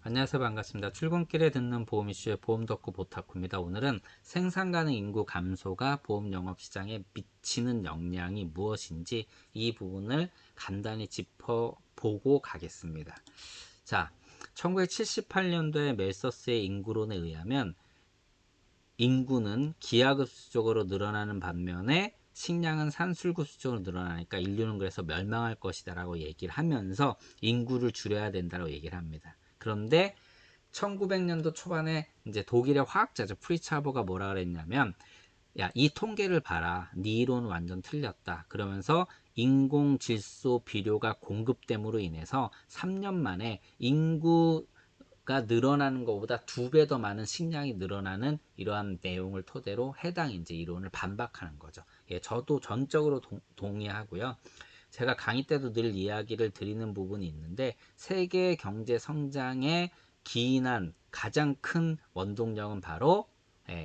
안녕하세요. 반갑습니다. 출근길에 듣는 보험 이슈의 보험 덕후 보타쿠입니다. 오늘은 생산 가능 인구 감소가 보험 영업 시장에 미치는 영향이 무엇인지 이 부분을 간단히 짚어보고 가겠습니다. 자, 1978년도에 멜서스의 인구론에 의하면 인구는 기하급수적으로 늘어나는 반면에 식량은 산술급수적으로 늘어나니까 인류는 그래서 멸망할 것이다 라고 얘기를 하면서 인구를 줄여야 된다고 얘기를 합니다. 그런데 1900년도 초반에 이제 독일의 화학자죠. 프리츠하버가 뭐라 그랬냐면, 야, 이 통계를 봐라. 네 이론 완전 틀렸다. 그러면서 인공 질소 비료가 공급됨으로 인해서 3년 만에 인구가 늘어나는 것보다 2배 더 많은 식량이 늘어나는 이러한 내용을 토대로 해당 이제 이론을 반박하는 거죠. 예, 저도 전적으로 동의하고요. 제가 강의 때도 늘 이야기를 드리는 부분이 있는데 세계 경제 성장의 기인한 가장 큰 원동력은 바로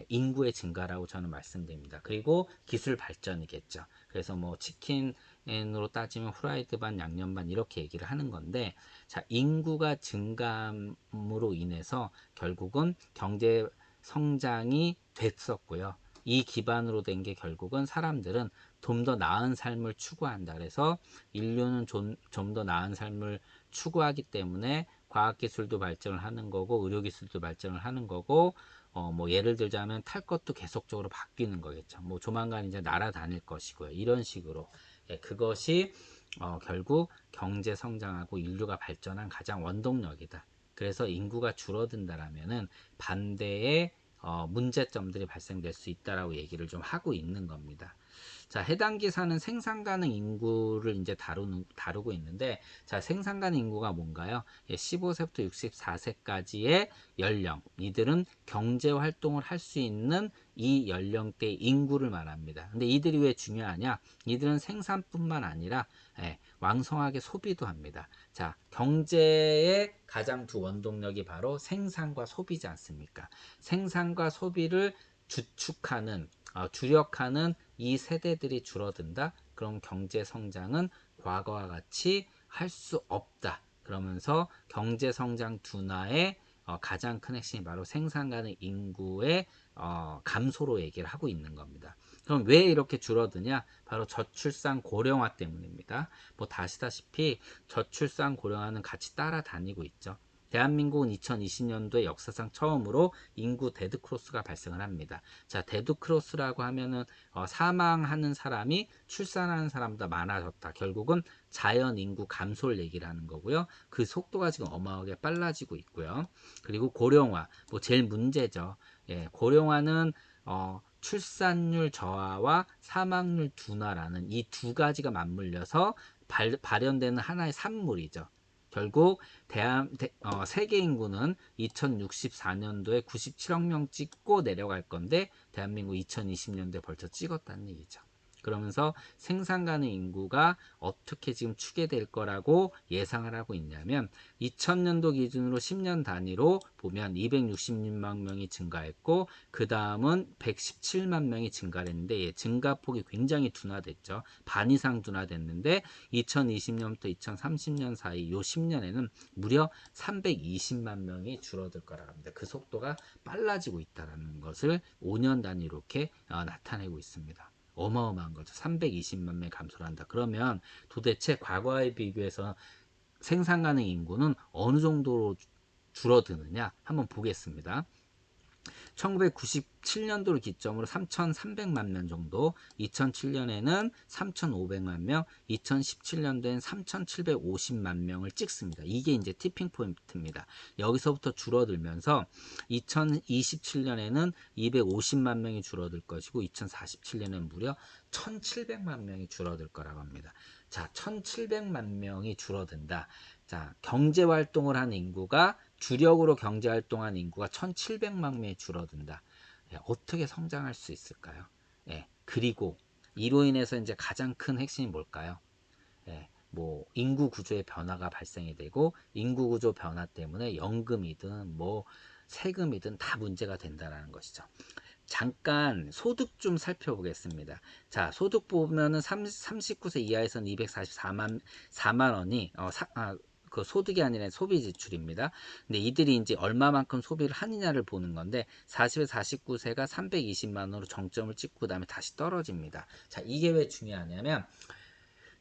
인구의 증가라고 저는 말씀드립니다. 그리고 기술 발전이겠죠. 그래서 뭐 치킨으로 따지면 후라이드 반 양념 반 이렇게 얘기를 하는 건데, 자, 인구가 증감으로 인해서 결국은 경제 성장이 됐었고요. 이 기반으로 된 게 결국은 사람들은 좀 더 나은 삶을 추구한다. 그래서 인류는 좀 더 나은 삶을 추구하기 때문에 과학기술도 발전을 하는 거고 의료기술도 발전을 하는 거고 뭐 예를 들자면 탈 것도 계속적으로 바뀌는 거겠죠. 뭐 조만간 이제 날아다닐 것이고요. 이런 식으로 예, 그것이 결국 경제 성장하고 인류가 발전한 가장 원동력이다. 그래서 인구가 줄어든다라면은 반대의 문제점들이 발생될 수 있다라고 얘기를 좀 하고 있는 겁니다. 자, 해당 기사는 생산 가능 인구를 이제 다루고 있는데, 자, 생산 가능 인구가 뭔가요? 15세부터 64세까지의 연령, 이들은 경제 활동을 할 수 있는 이 연령대 인구를 말합니다. 근데 이들이 왜 중요하냐? 이들은 생산뿐만 아니라 왕성하게 소비도 합니다. 자, 경제의 가장 두 원동력이 바로 생산과 소비지 않습니까? 생산과 소비를 주축하는 주력하는 이 세대들이 줄어든다. 그럼 경제 성장은 과거와 같이 할 수 없다. 그러면서 경제 성장 둔화의 가장 큰 핵심이 바로 생산 가능 인구의 감소로 얘기를 하고 있는 겁니다. 그럼 왜 이렇게 줄어드냐? 바로 저출산 고령화 때문입니다. 뭐 다시다시피 저출산 고령화는 같이 따라다니고 있죠. 대한민국은 2020년도에 역사상 처음으로 인구 데드크로스가 발생을 합니다. 자, 데드크로스라고 하면은 사망하는 사람이 출산하는 사람보다 많아졌다. 결국은 자연 인구 감소를 얘기를 하는 거고요. 그 속도가 지금 어마어마하게 빨라지고 있고요. 그리고 고령화, 뭐 제일 문제죠. 예, 고령화는 출산율 저하와 사망률 둔화라는 이 두 가지가 맞물려서 발현되는 하나의 산물이죠. 결국 세계 인구는 2064년도에 97억 명 찍고 내려갈 건데 대한민국 2020년도에 벌써 찍었다는 얘기죠. 그러면서 생산 가능 인구가 어떻게 지금 추계될 거라고 예상을 하고 있냐면 2000년도 기준으로 10년 단위로 보면 266만 명이 증가했고 그 다음은 117만 명이 증가를 했는데 예, 증가폭이 굉장히 둔화됐죠. 반 이상 둔화됐는데 2020년부터 2030년 사이 요 10년에는 무려 320만 명이 줄어들 거라고 합니다. 그 속도가 빨라지고 있다는 것을 5년 단위로 이렇게 나타내고 있습니다. 어마어마한 거죠. 320만 명이 감소를 한다. 그러면 도대체 과거에 비교해서 생산 가능 인구는 어느 정도로 줄어드느냐 한번 보겠습니다. 1997년도를 기점으로 3,300만 명 정도, 2007년에는 3,500만 명, 2017년도엔 3,750만 명을 찍습니다. 이게 이제 티핑 포인트입니다. 여기서부터 줄어들면서 2027년에는 250만 명이 줄어들 것이고 2047년에는 무려 1,700만 명이 줄어들 거라고 합니다. 자, 1,700만 명이 줄어든다. 자, 경제 활동을 하는 인구가 주력으로 경제 활동한 인구가 1,700만 명이 줄어든다. 예, 어떻게 성장할 수 있을까요? 예, 그리고 이로 인해서 이제 가장 큰 핵심이 뭘까요? 예, 뭐 인구 구조의 변화가 발생이 되고 인구 구조 변화 때문에 연금이든 뭐 세금이든 다 문제가 된다라는 것이죠. 잠깐 소득 좀 살펴보겠습니다. 자, 소득 보면은 39세 이하에서는 244만 4만 원이 그 소득이 아니라 소비 지출입니다. 근데 이들이 이제 얼마만큼 소비를 하느냐를 보는 건데 40에서 49세가 320만 원으로 정점을 찍고 그다음에 다시 떨어집니다. 자, 이게 왜 중요하냐면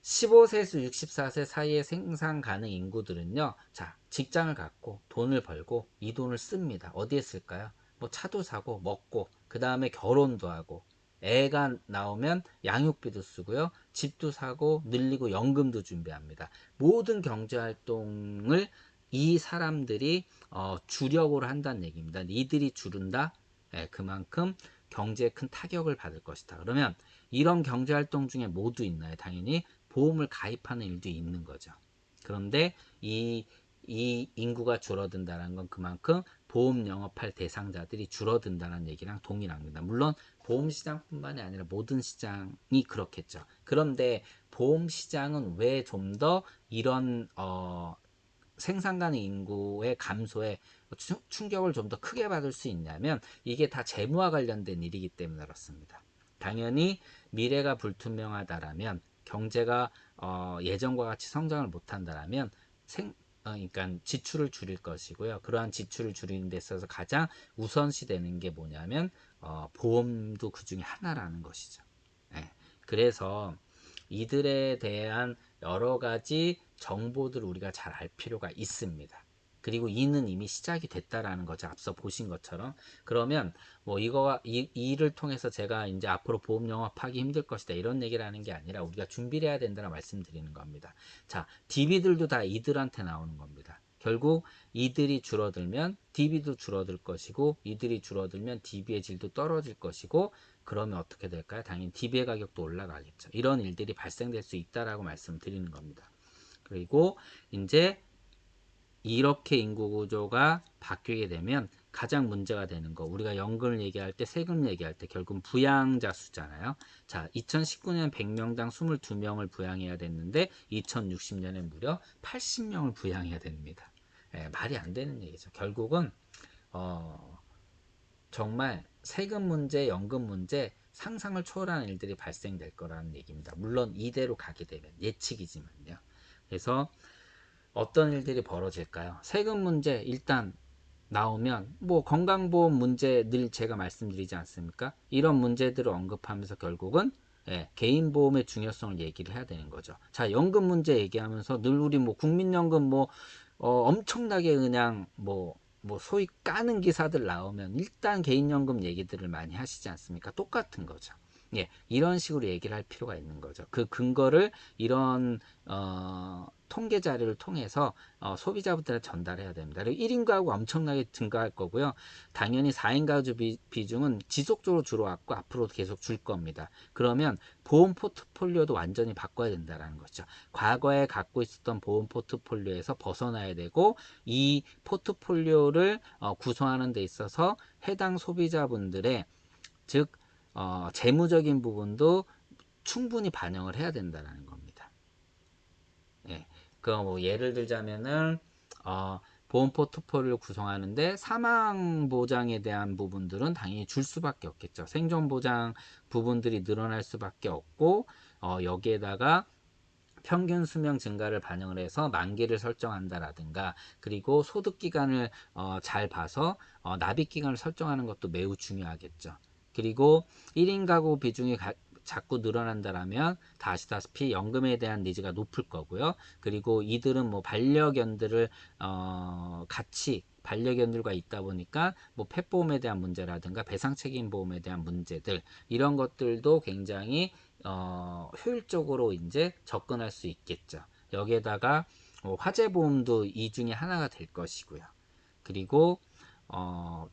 15세에서 64세 사이의 생산 가능 인구들은요. 자, 직장을 갖고 돈을 벌고 이 돈을 씁니다. 어디에 쓸까요? 뭐 차도 사고 먹고 그다음에 결혼도 하고 애가 나오면 양육비도 쓰고요. 집도 사고 늘리고 연금도 준비합니다. 모든 경제 활동을 이 사람들이 주력으로 한다는 얘기입니다. 이들이 줄은다. 예, 그만큼 경제에 큰 타격을 받을 것이다. 그러면 이런 경제 활동 중에 모두 있나요? 당연히 보험을 가입하는 일도 있는 거죠. 그런데 이 인구가 줄어든다는 건 그만큼 보험 영업할 대상자들이 줄어든다는 얘기랑 동일합니다. 물론 보험 시장뿐만이 아니라 모든 시장이 그렇겠죠. 그런데 보험 시장은 왜 좀 더 이런 생산 가능 인구의 감소에 충격을 좀 더 크게 받을 수 있냐면 이게 다 재무와 관련된 일이기 때문에 그렇습니다. 당연히 미래가 불투명하다라면 경제가 예전과 같이 성장을 못한다라면 그러니까 지출을 줄일 것이고요. 그러한 지출을 줄이는 데 있어서 가장 우선시 되는 게 뭐냐면 보험도 그 중에 하나라는 것이죠. 예. 그래서 이들에 대한 여러 가지 정보들을 우리가 잘 알 필요가 있습니다. 그리고 이는 이미 시작이 됐다라는 거죠. 앞서 보신 것처럼. 그러면 뭐 이를 통해서 제가 이제 앞으로 보험 영업하기 힘들 것이다 이런 얘기를 하는 게 아니라 우리가 준비를 해야 된다는 말씀드리는 겁니다. 자, DB들도 다 이들한테 나오는 겁니다. 결국 이들이 줄어들면 DB도 줄어들 것이고 이들이 줄어들면 DB의 질도 떨어질 것이고 그러면 어떻게 될까요? 당연히 DB의 가격도 올라가겠죠. 이런 일들이 발생될 수 있다라고 말씀드리는 겁니다. 그리고 이제 이렇게 인구 구조가 바뀌게 되면 가장 문제가 되는 거 우리가 연금을 얘기할 때 세금 얘기할 때 결국은 부양자 수잖아요. 자, 2019년 100명당 22명을 부양해야 됐는데 2060년에 무려 80명을 부양해야 됩니다. 예, 말이 안 되는 얘기죠. 결국은 어, 정말 세금 문제, 연금 문제 상상을 초월하는 일들이 발생될 거라는 얘기입니다. 물론 이대로 가게 되면 예측이지만요. 그래서 어떤 일들이 벌어질까요? 세금 문제 일단 나오면 뭐 건강보험 문제 늘 제가 말씀드리지 않습니까? 이런 문제들을 언급하면서 결국은 개인보험의 중요성을 얘기를 해야 되는 거죠. 자, 연금 문제 얘기하면서 늘 우리 뭐 국민연금 뭐 엄청나게 그냥 뭐 소위 까는 기사들 나오면 일단 개인연금 얘기들을 많이 하시지 않습니까? 똑같은 거죠. 예, 이런 식으로 얘기를 할 필요가 있는 거죠. 그 근거를 이런 통계 자료를 통해서 소비자분들한테 전달해야 됩니다. 그리고 1인 가구 엄청나게 증가할 거고요. 당연히 4인 가구 비중은 지속적으로 줄어왔고 앞으로도 계속 줄 겁니다. 그러면 보험 포트폴리오도 완전히 바꿔야 된다는 거죠. 과거에 갖고 있었던 보험 포트폴리오에서 벗어나야 되고 이 포트폴리오를 구성하는 데 있어서 해당 소비자분들의 즉 재무적인 부분도 충분히 반영을 해야 된다는 겁니다. 예. 뭐 예를 들자면은 보험 포트폴리오를 구성하는데 사망 보장에 대한 부분들은 당연히 줄 수밖에 없겠죠. 생존 보장 부분들이 늘어날 수밖에 없고 여기에다가 평균 수명 증가를 반영을 해서 만기를 설정한다라든가 그리고 소득 기간을 잘 봐서 납입 기간을 설정하는 것도 매우 중요하겠죠. 그리고 1인 가구 비중이 자꾸 늘어난다라면 다 아시다시피 연금에 대한 니즈가 높을 거고요. 그리고 이들은 뭐 반려견들을 같이 반려견들과 있다 보니까 뭐 펫보험에 대한 문제라든가 배상책임 보험에 대한 문제들 이런 것들도 굉장히 효율적으로 이제 접근할 수 있겠죠. 여기에다가 화재보험도 이 중에 하나가 될 것이고요. 그리고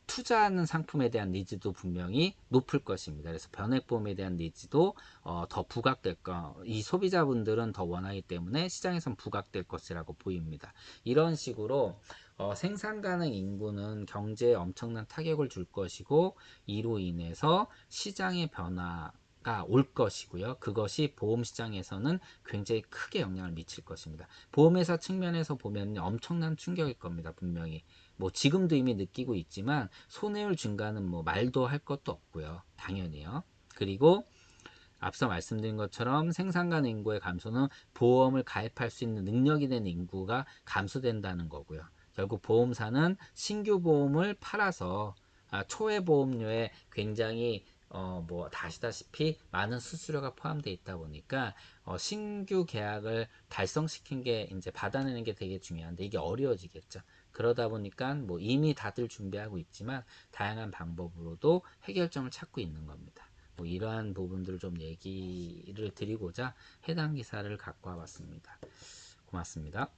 투자하는 상품에 대한 니즈도 분명히 높을 것입니다. 그래서 변액보험에 대한 니즈도 더 부각될 이 소비자분들은 더 원하기 때문에 시장에선 부각될 것이라고 보입니다. 이런 식으로 생산 가능 인구는 경제에 엄청난 타격을 줄 것이고 이로 인해서 시장의 변화가 올 것이고요. 그것이 보험 시장에서는 굉장히 크게 영향을 미칠 것입니다. 보험회사 측면에서 보면 엄청난 충격일 겁니다. 분명히. 뭐 지금도 이미 느끼고 있지만 손해율 증가는 뭐 말도 할 것도 없고요. 당연히요. 그리고 앞서 말씀드린 것처럼 생산 가능 인구의 감소는 보험을 가입할 수 있는 능력이 된 인구가 감소된다는 거고요. 결국 보험사는 신규 보험을 팔아서 초회 보험료에 굉장히 뭐 아시다시피 많은 수수료가 포함되어 있다 보니까 신규 계약을 달성시킨 게 이제 받아내는 게 되게 중요한데 이게 어려워지겠죠. 그러다 보니까 뭐 이미 다들 준비하고 있지만 다양한 방법으로도 해결점을 찾고 있는 겁니다. 뭐 이러한 부분들을 좀 얘기를 드리고자 해당 기사를 갖고 와봤습니다. 고맙습니다.